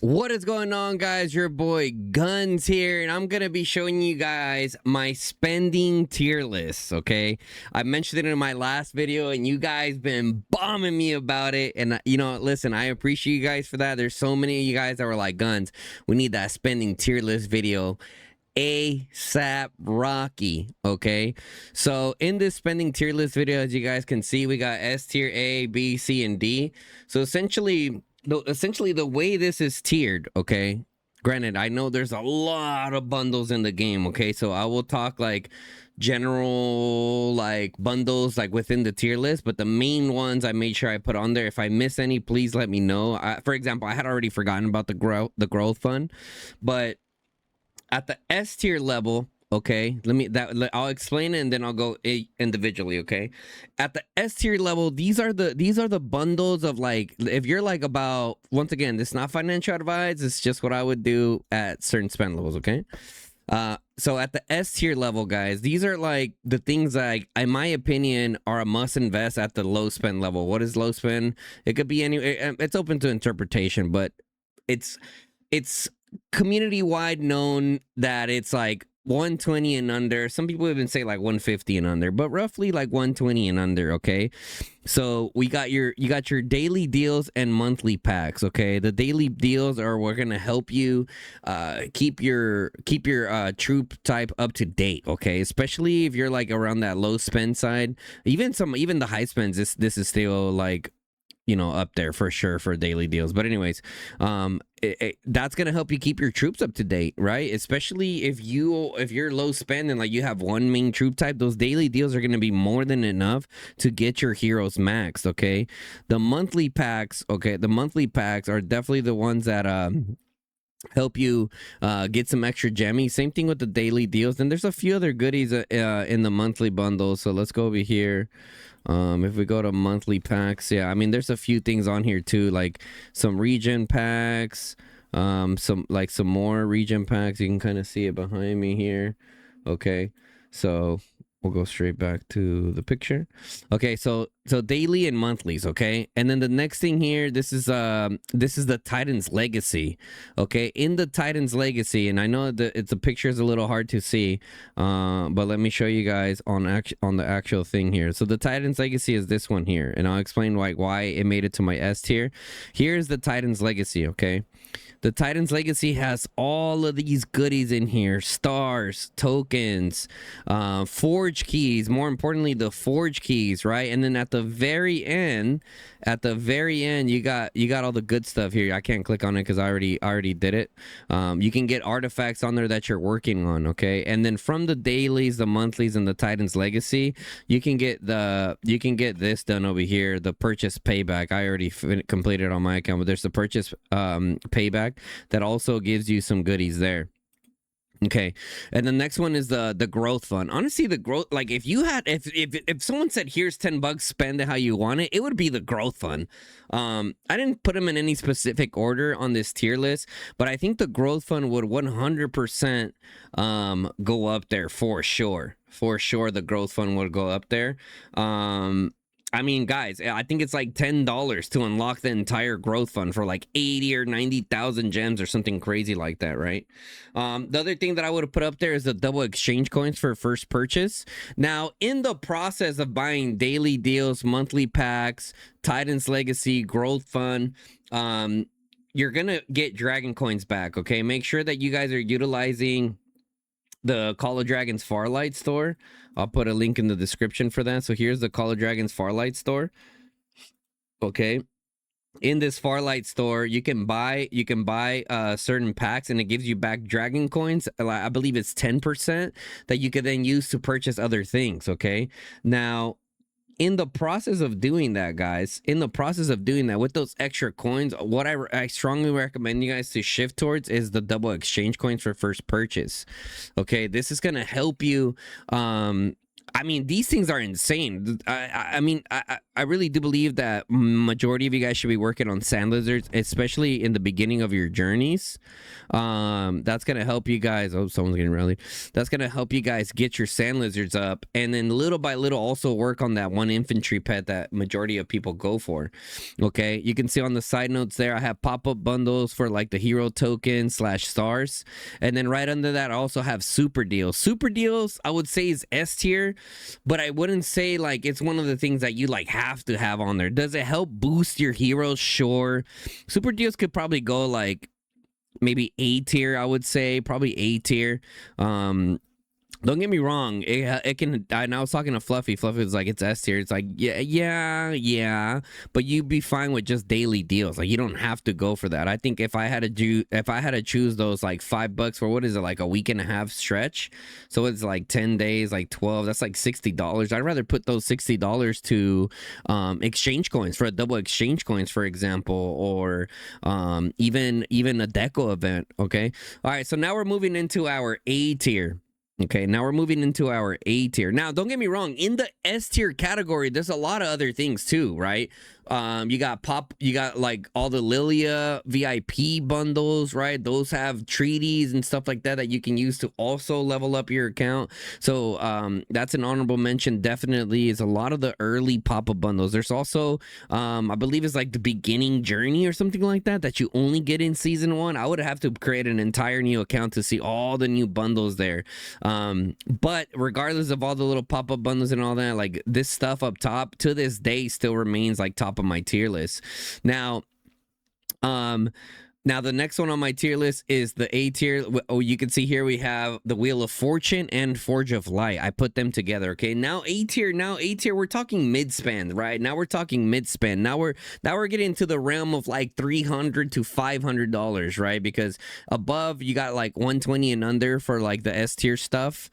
What is going on, guys? Your boy Guns here, and I'm gonna be showing you guys my spending tier list. Okay, I mentioned it in my last video, and you guys been bombing me about it. And listen, I appreciate you guys for that. There's so many of you guys that were like, Guns, we need that spending tier list video ASAP Rocky. Okay, so in this spending tier list video, as you guys can see, we got S tier, A, B, C, and D. So essentially the way this is tiered, okay, granted, I know there's a lot of bundles in the game, okay, so I will talk like general like bundles like within the tier list, but the main ones I made sure I put on there. If I miss any, please let me know. For example, I had already forgotten about the growth fund, but at the S tier level, okay, I'll explain it and then I'll go individually. Okay, at the S tier level, these are the bundles of, like, if you're like, about, once again, this is not financial advice, it's just what I would do at certain spend levels. Okay, so at the S tier level, guys, these are like the things that, in my opinion, are a must invest at the low spend level. What is low spend? It could be it's open to interpretation, but it's community wide known that it's like 120 and under. Some people even say like 150 and under, but roughly like 120 and under. Okay, so you got your daily deals and monthly packs. Okay, the daily deals are, we're gonna help you keep your troop type up to date. Okay, especially if you're like around that low spend side. Even the high spends, this is still like, up there for sure for daily deals. But anyways, that's gonna help you keep your troops up to date, right? Especially if you're low spend and like you have one main troop type, those daily deals are gonna be more than enough to get your heroes maxed. Okay, the monthly packs are definitely the ones that help you get some extra gemmy. Same thing with the daily deals, and there's a few other goodies in the monthly bundle. So let's go over here. If we go to monthly packs, yeah, I mean, there's a few things on here too, like some region packs, some more region packs. You can kind of see it behind me here. Okay, so we'll go straight back to the picture. Okay, so daily and monthlies. Okay, and then the next thing here, this is the Titan's Legacy. Okay, in the Titan's Legacy, and I know that the picture is a little hard to see, but let me show you guys on the actual thing here. So the Titan's Legacy is this one here, and I'll explain why it made it to my S tier. Here's the Titan's Legacy. Okay, the Titan's Legacy has all of these goodies in here: stars, tokens, forge keys. More importantly, the forge keys, right? And then at the very end, you got all the good stuff here. I can't click on it because I already did it. You can get artifacts on there that you're working on. Okay, and then from the dailies, the monthlies, and the Titan's Legacy, you can get this done over here, the purchase payback. I already completed on my account, but there's the purchase payback that also gives you some goodies there. Okay, and the next one is the growth fund. Honestly, the growth, like, if someone said, here's $10, spend it how you want it, it would be the growth fund. I didn't put them in any specific order on this tier list, but I think the growth fund would 100% go up there for sure. The growth fund would go up there. I mean, guys, I think it's like $10 to unlock the entire growth fund for like 80 or 90,000 gems or something crazy like that, right? The other thing that I would have put up there is the double exchange coins for first purchase. Now, in the process of buying daily deals, monthly packs, Titan's Legacy, growth fund, you're gonna get dragon coins back. Okay, make sure that you guys are utilizing the Call of Dragons Farlight store. I'll put a link in the description for that. So here's the Call of Dragons Farlight store. Okay, in this Farlight store, you can buy certain packs, and it gives you back dragon coins. I believe it's 10% that you can then use to purchase other things. Okay, now, in the process of doing that, guys, with those extra coins, what I strongly recommend you guys to shift towards is the double exchange coins for first purchase. Okay, this is gonna help you. I mean, these things are insane. I mean, I really do believe that majority of you guys should be working on sand lizards, especially in the beginning of your journeys. That's gonna help you guys. Oh, someone's getting rallied. That's gonna help you guys get your sand lizards up, and then little by little also work on that one infantry pet that majority of people go for. Okay, you can see on the side notes there, I have pop-up bundles for like the hero token / stars, and then right under that I also have super deals. Super deals I would say is S tier, but I wouldn't say like it's one of the things that you like have to have on there. Does it help boost your heroes? Sure. Super deals could probably go like maybe A tier, I would say, probably A tier. Don't get me wrong, it can. And I was talking to Fluffy. Fluffy was like, it's S tier. It's like, yeah, but you'd be fine with just daily deals. Like, you don't have to go for that. I think if I had to choose those like $5 for, what is it, like a week and a half stretch, so it's like 10 days, like 12, that's like $60. I'd rather put those $60 to exchange coins, for a double exchange coins, for example, or even a deco event. Okay, all right, so now we're moving into our A tier. Okay, now we're moving into our A tier. Now, don't get me wrong, in the S tier category, there's a lot of other things too, right? You got like all the Lilia VIP bundles, right? Those have treaties and stuff like that you can use to also level up your account. So that's an honorable mention. Definitely is a lot of the early pop-up bundles. There's also I believe it's like the beginning journey or something like that you only get in season 1. I would have to create an entire new account to see all the new bundles there. But regardless of all the little pop-up bundles and all that, like this stuff up top to this day still remains like top of my tier list. Now the next one on my tier list is the A tier. Oh, you can see here we have the Wheel of Fortune and Forge of Light. I put them together. Okay, now A tier, we're talking mid-spend, right? Now we're talking mid-spend. Now we're getting to the realm of like $300 to $500, right? Because above you got like 120 and under for like the S tier stuff.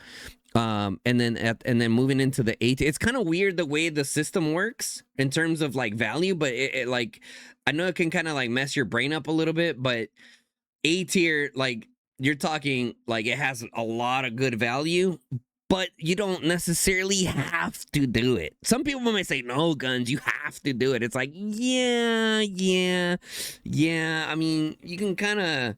And then moving into the A tier, it's kind of weird the way the system works in terms of like value, but it like, I know it can kind of like mess your brain up a little bit, but A tier, like you're talking like it has a lot of good value, but you don't necessarily have to do it. Some people might say, no, Guns, you have to do it. It's like, yeah. I mean, you can kind of,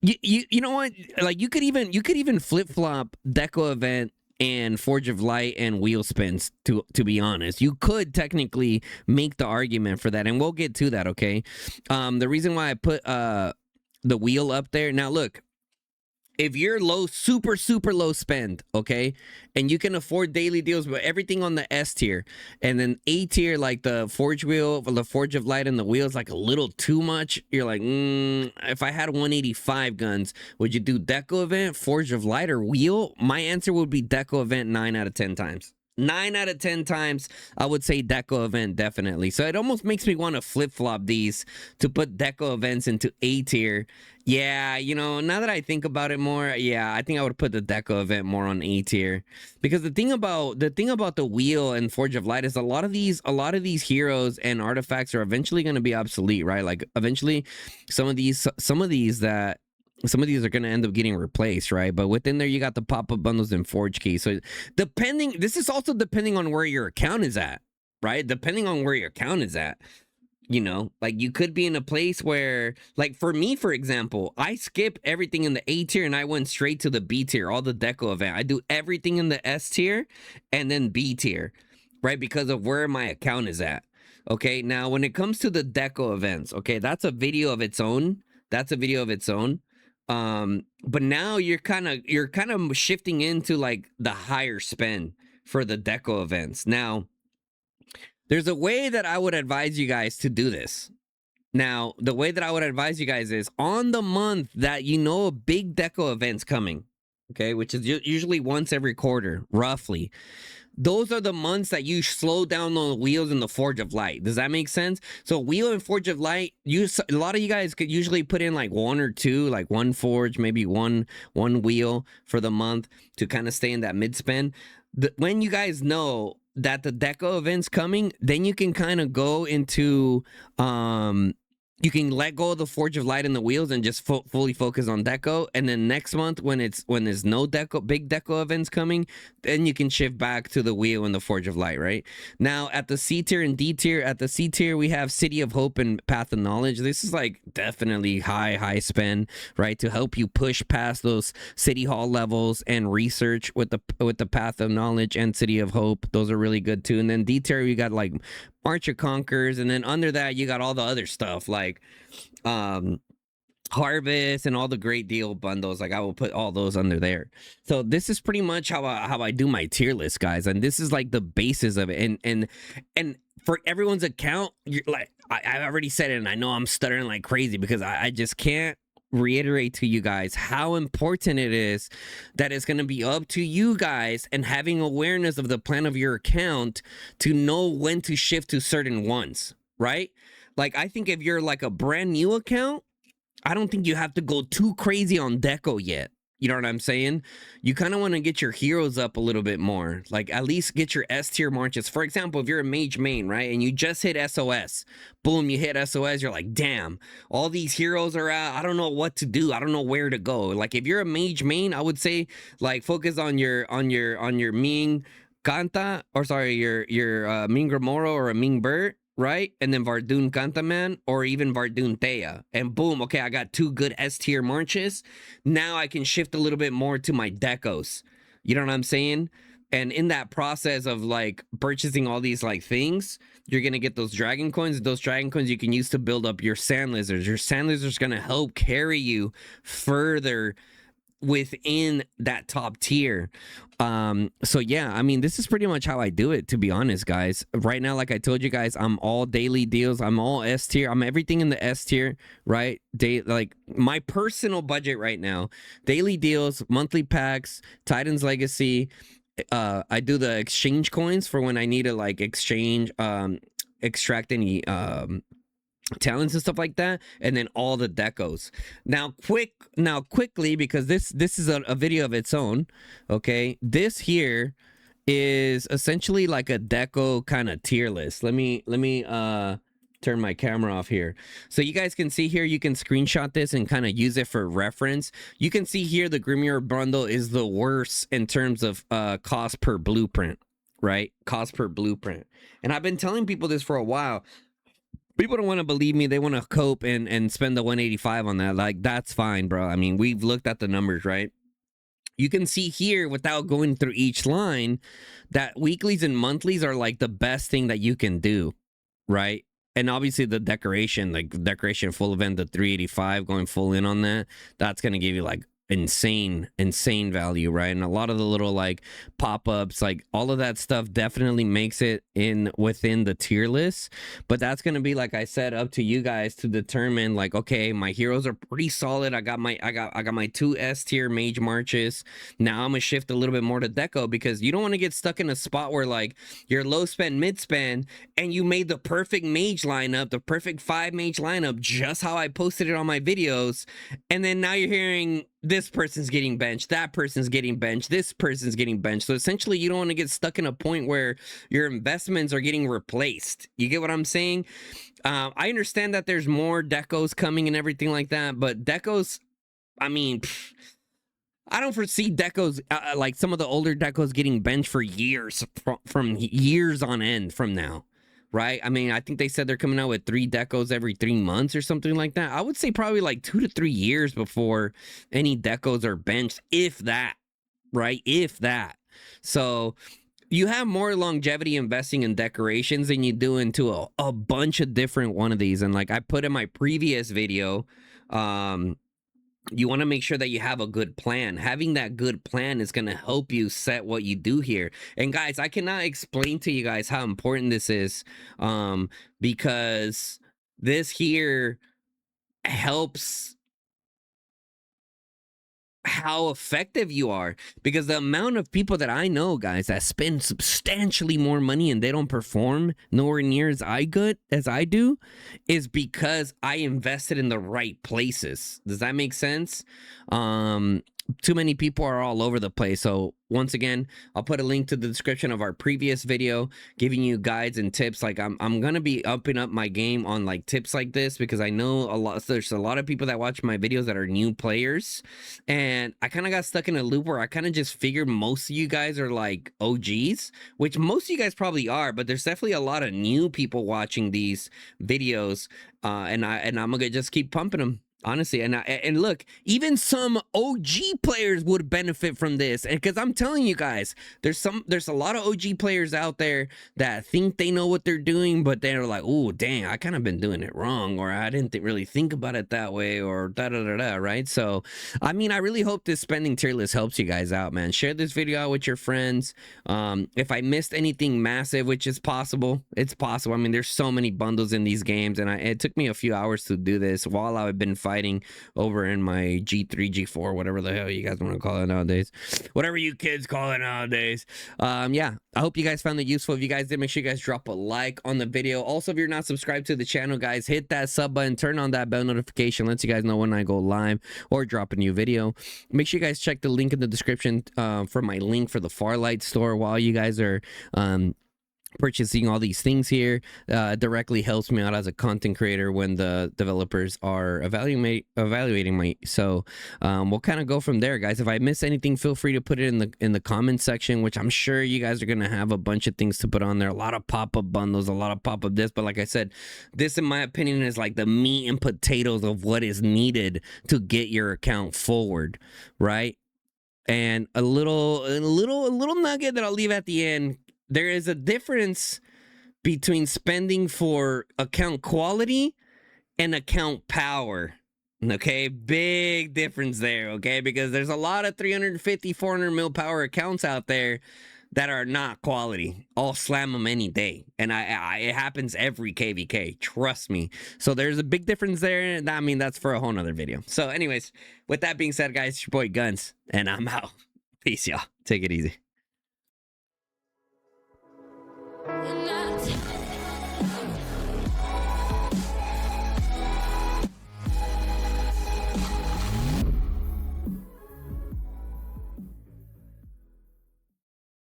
you know what? Like you could even flip flop Deco event and Forge of Light and wheel spins. To be honest, you could technically make the argument for that, and we'll get to that. Okay, the reason why I put the wheel up there. Now look, if you're super low spend, okay, and you can afford daily deals with everything on the S tier, and then A tier, like the Forge wheel, the Forge of Light and the wheels, like a little too much, you're like, if I had 185 Guns, would you do Deco event, Forge of Light, or wheel? My answer would be Deco event 9 out of 10 times. 9 out of 10 times, I would say Deco event, definitely. So it almost makes me want to flip-flop these to put Deco events into A tier. Yeah, you know, now that I think about it more, yeah, I think I would put the Deco event more on A tier. Because the thing about the wheel and Forge of Light is a lot of these heroes and artifacts are eventually going to be obsolete, right? Like eventually some of these are going to end up getting replaced, right? But within there, you got the pop-up bundles and Forge keys. So this is also depending on where your account is at, right? Depending on where your account is at, you know, like you could be in a place where, like for me, for example, I skip everything in the A tier and I went straight to the B tier, all the Deco event. I do everything in the S tier and then B tier, right? Because of where my account is at. Okay, now when it comes to the Deco events, okay, that's a video of its own. But now you're kind of shifting into like the higher spend for the Deco events. Now, there's a way that I would advise you guys to do this. Now, the way that I would advise you guys is on the month that you know a big Deco event's coming, okay, which is usually once every quarter, roughly. Those are the months that you slow down on the wheels in the Forge of Light. Does that make sense? So wheel and Forge of Light, a lot of you guys could usually put in like 1 or 2, like 1 Forge, maybe one wheel for the month to kind of stay in that mid spend. When you guys know that the Deco event's coming, then you can kind of go into you can let go of the Forge of Light and the wheels and just fully focus on deco. And then next month, when there's no deco, big deco events coming, then you can shift back to the wheel and the Forge of Light. Right now, at the C tier and D tier, at the C tier we have City of Hope and Path of Knowledge. This is like definitely high spend, right, to help you push past those City Hall levels and research with the Path of Knowledge and City of Hope. Those are really good too. And then D tier we got like March of Conquerors, and then under that you got all the other stuff like Harvest and all the great deal bundles. Like I will put all those under there. So this is pretty much how I do my tier list, guys, and this is like the basis of it. And for everyone's account, you're like I already said it, and I know I'm stuttering like crazy because I just can't reiterate to you guys how important it is that it's going to be up to you guys and having awareness of the plan of your account to know when to shift to certain ones, right? Like I think if you're like a brand new account, I don't think you have to go too crazy on deco yet. You know what I'm saying? You kind of want to get your heroes up a little bit more. Like at least get your S tier marches. For example, if you're a mage main, right, and you just hit SOS, boom, you hit SOS, you're like, damn, all these heroes are out. I don't know what to do. I don't know where to go. Like if you're a mage main, I would say like focus on your Ming Kanta, or sorry, your Ming Grimoro or a Ming Bert, right? And then Vardoon Kantaman or even Vardoon Thea. And boom, okay, I got 2 good S tier marches. Now I can shift a little bit more to my decos. You know what I'm saying? And in that process of like purchasing all these like things, you're going to get those dragon coins. Those dragon coins you can use to build up your sand lizards. Your sand lizards going to help carry you further within that top tier. So yeah, I mean, this is pretty much how I do it, to be honest, guys. Right now, like I told you guys, I'm all daily deals. I'm all S tier. I'm everything in the S tier, right? Like my personal budget right now, daily deals, monthly packs, Titan's Legacy. I do the exchange coins for when I need to like exchange, extract any talents and stuff like that, and then all the decos. Now quickly, because this is a video of its own, okay, this here is essentially like a deco kind of tier list. Let me turn my camera off here so you guys can see here. You can screenshot this and kind of use it for reference. You can see here the Grimoire bundle is the worst in terms of cost per blueprint, right? Cost per blueprint. And I've been telling people this for a while. People don't want to believe me. They want to cope and spend the 185 on that. Like, that's fine, bro. I mean, we've looked at the numbers, right? You can see here, without going through each line, that weeklies and monthlies are like the best thing that you can do, right? And obviously the decoration, like decoration full event, the 385, going full in on that, that's going to give you like insane value, right? And a lot of the little like pop-ups, like all of that stuff definitely makes it in within the tier list. But that's going to be, like I said, up to you guys to determine, like, okay, my heroes are pretty solid. I got my 2 S tier mage marches. Now I'm gonna shift a little bit more to deco, because you don't want to get stuck in a spot where like you're low spend, mid spend, and you made the perfect mage lineup, the perfect 5 mage lineup, just how I posted it on my videos, and then now you're hearing this person's getting benched, that person's getting benched, this person's getting benched. So essentially, you don't want to get stuck in a point where your investments are getting replaced. You get what I'm saying? I understand that there's more decos coming and everything like that, but decos, I mean, I don't foresee decos, like some of the older decos, getting benched for years, from years on end from now. Right? I mean, I think they said they're coming out with 3 decos every 3 months or something like that. I would say probably like 2 to 3 years before any decos are benched, if that, right? If that. So you have more longevity investing in decorations than you do into a bunch of different one of these. And like I put in my previous video, you want to make sure that you have a good plan. Having that good plan is going to help you set what you do here. And guys, I cannot explain to you guys how important this is, because this here helps how effective you are. Because the amount of people that I know, guys, that spend substantially more money and they don't perform nowhere near as I do, is because I invested in the right places. Does that make sense? too many people are all over the place. So once again, I'll put a link to the description of our previous video giving you guides and tips. Like I'm gonna be upping up my game on like tips like this, because I know there's a lot of people that watch my videos that are new players, and I kind of got stuck in a loop where I kind of just figured most of you guys are like OGs, which most of you guys probably are, but there's definitely a lot of new people watching these videos, and I'm gonna just keep pumping them. Honestly, and look, even some OG players would benefit from this, and because I'm telling you guys, there's a lot of OG players out there that think they know what they're doing, but they're like, oh dang, I kind of been doing it wrong, or I didn't really think about it that way, or da da da da, right? So, I mean, I really hope this spending tier list helps you guys out, man. Share this video out with your friends. If I missed anything massive, which is possible, it's possible. I mean, there's so many bundles in these games, and it took me a few hours to do this while I've been fighting over in my G3, G4, whatever the hell you guys want to call it nowadays, whatever you kids call it nowadays. Yeah, I hope you guys found it useful. If you guys did, make sure you guys drop a like on the video. Also, if you're not subscribed to the channel, guys, hit that sub button, turn on that bell notification, lets you guys know when I go live or drop a new video. Make sure you guys check the link in the description for my link for the Farlight store while you guys are purchasing all these things here. Directly helps me out as a content creator when the developers are evaluating my. So we'll kind of go from there, guys. If I miss anything, feel free to put it in the comment section, which I'm sure you guys are gonna have a bunch of things to put on there. A lot of pop-up bundles, a lot of pop-up this, but like I said, this in my opinion is like the meat and potatoes of what is needed to get your account forward, right? And a little nugget that I'll leave at the end. There is a difference between spending for account quality and account power. Okay, big difference there, okay? Because there's a lot of 350, 400 mil power accounts out there that are not quality. I'll slam them any day. And it happens every KVK, trust me. So there's a big difference there. I mean, that's for a whole nother video. So anyways, with that being said, guys, it's your boy Guns, and I'm out. Peace, y'all. Take it easy.